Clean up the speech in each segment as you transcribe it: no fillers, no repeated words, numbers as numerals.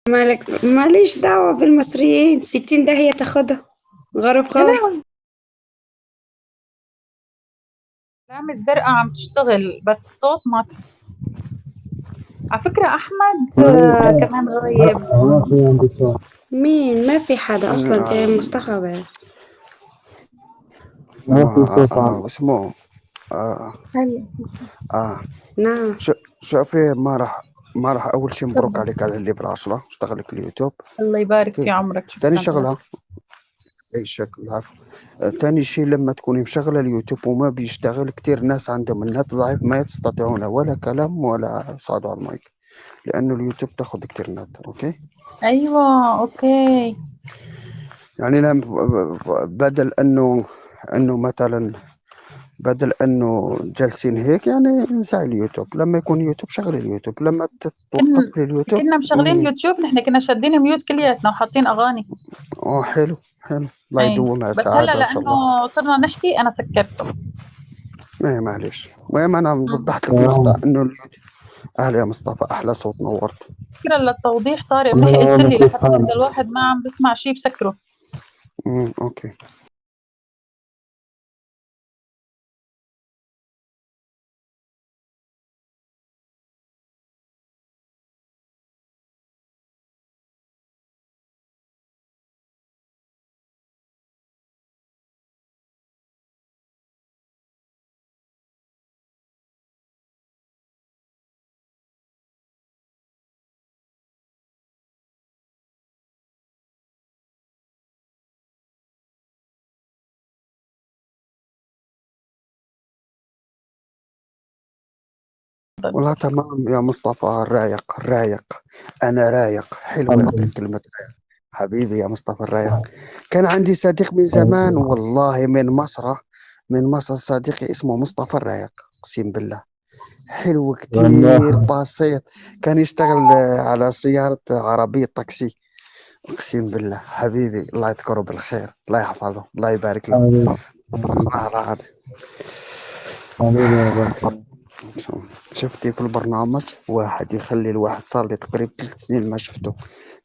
ماليش دعوة بالمصريين، 60 داهية تاخدها. غرب يا غور. لهوي، علامة زرقاء عم تشتغل بس الصوت ما على فكرة أحمد كمان غايب. ما في عندي سؤال. مين؟ ما في حدا أصلا، في آه، مصطفى بس. ما في صوت عالي. اسمه آه هلا، آه نعم. شوفي، ما راح أول شي مبروك تفضل. عليك على الليفر 10 اشتغلك اليوتيوب. الله يبارك في اوكي. عمرك، تاني شكرا لك. شغلة، اي شكل، العفو. تاني شي، لما تكوني مشغلة اليوتيوب وما بيشتغل، كتير ناس عندهم النت ضعيف ما يستطيعون ولا كلام ولا يصعدوا على المايك، لأنه اليوتيوب تاخد كتير نت. اوكي. أيوة أوكي. يعني بدل انه جالسين هيك، يعني زي اليوتيوب، لما يكون يوتيوب شغل اليوتيوب، لما كن توقف اليوتيوب. كنا مشغلين يوتيوب، نحن كنا شادين ميوت كلياتنا وحاطين أغاني. حلو حلو، الله أي يدوم على بس هلا سعادة ان شاء الله. لأنه صرنا نحكي أنا سكرته. ما معلش، المهم انا مم. وضحت لك نقطة انه اهلا يا مصطفى، احلى صوت، نورت. فكرة للتوضيح، طارق منيح قلت الله لي كيف لحتى إذا حالك؟ الواحد ما عم بسمع شيء بسكره. اوكي. والله تمام يا مصطفى، رايق رايق. انا رايق، حلوة الحمد لله. كلمة رايق. حبيبي يا مصطفى الرايق. كان عندي صديق من زمان والله، من مصر صديقي اسمه مصطفى الرايق، اقسم بالله. حلو والله كتير، بسيط. كان يشتغل على سيارة عربية طاكسي. اقسم بالله حبيبي، الله يذكره بالخير، الله يحفظه، الله يبارك له. حبيبي حبيبي الله عاد. حبيبي يا غالي. شفتي في البرنامج واحد يخلي الواحد، صار لي تقريبا 3 سنين ما شفته،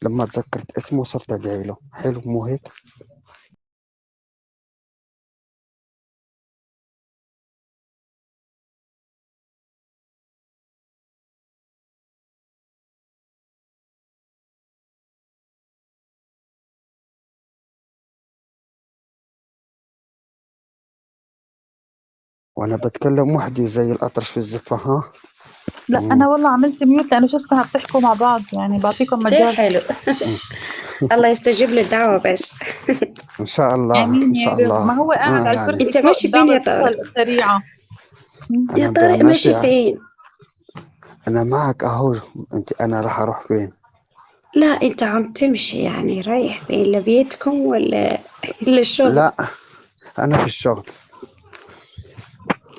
لما تذكرت اسمه صرت ادعي له. حلو مو هيك؟ وانا بتكلم وحدي زي الاطرش في الزفة، ها. لا مم. أنا والله عملت ميوت لأنه شفتها عم تحكوا مع بعض، يعني بعطيكم كتير مجال. حلو. مم. الله يستجيب للدعوة بس. ان شاء الله ان آمين يا شاء رب. الله. ما هو قاعد على يعني الكرسي انت فوق، ماشي فين الدعوة يا طارق؟ بتوصل سريعة. يا انا طارق ماشي. ماشي فين؟ انا معك اهو. انا راح اروح فين؟ لا انت عم تمشي، يعني رايح فين؟ لبيتكم ولا للشغل؟ لا، انا في الشغل.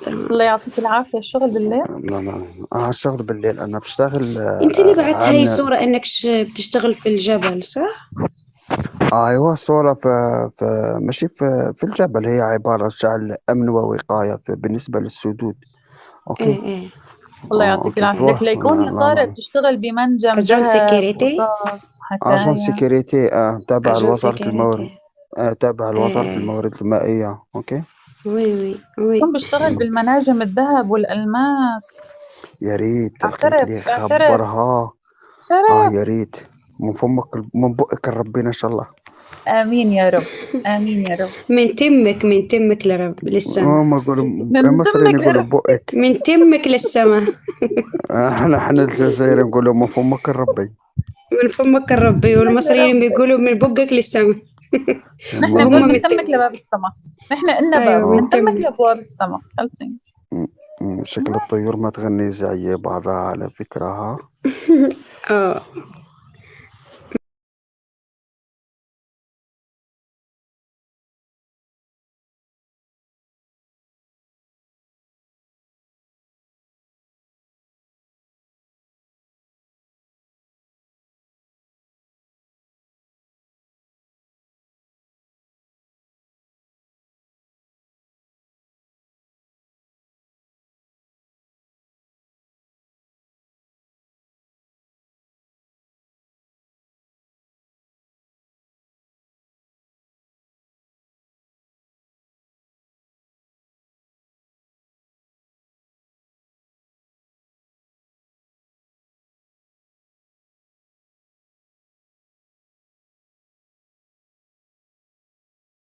تمام. الله يعطيك العافية، الشغل بالليل. لا لا، الشغل بالليل، انا بشتغل انت اللي بعت هاي عن. صورة انك بتشتغل في الجبل، صح؟ ايوه، صورة في ماشي في الجبل، هي عبارة عن امن ووقاية بالنسبة للسدود. اوكي. ايه ايه. الله يعطيك اوكي، العافية، فوق. لك ليكون لا يا لا طارق ما. بتشتغل بمنجم اجون ذهب سيكيورتي. قصص اجون حكاية. سيكوريتي، تابع اجون لوزارة الموارد. سيكيورتي. تابع لوزارة ايه. الموارد المائية. اوكي. وي وي وي. بكون بشتغل بالمناجم الذهب والألماس. يا ريت لقيت اعترف لي اعترف خبرها. اعترف. يا ريت. من فمك، من بقك ربنا ان شاء الله. آمين يا رب. آمين يا رب. من تمك لرب للسما. هم يقولوا، من المصريين تمك يقولوا لرب. بقك. من تمك للسما. احنا الجزائر نقولوا من فمك ربي. من فمك الربي، تمك والمصريين لرب. بيقولوا من بقك للسما. نحن من وهم نقول بق. من من تمك لباب السما. نحن إلنا ايوه باب من من اه. تمك تم. لأبواب السما، خلصين. شكل الطيور ما تغني زي بعضها على فكرة، ها. اه.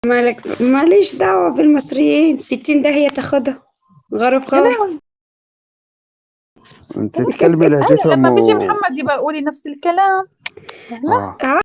مالك ماليش دعوة بالمصريين، 60 داهية تاخدها غرب يا غرب. لهوي، انت تتكلمي لهجتهم لما بيجي محمد يبقى قولي نفس الكلام. لا اه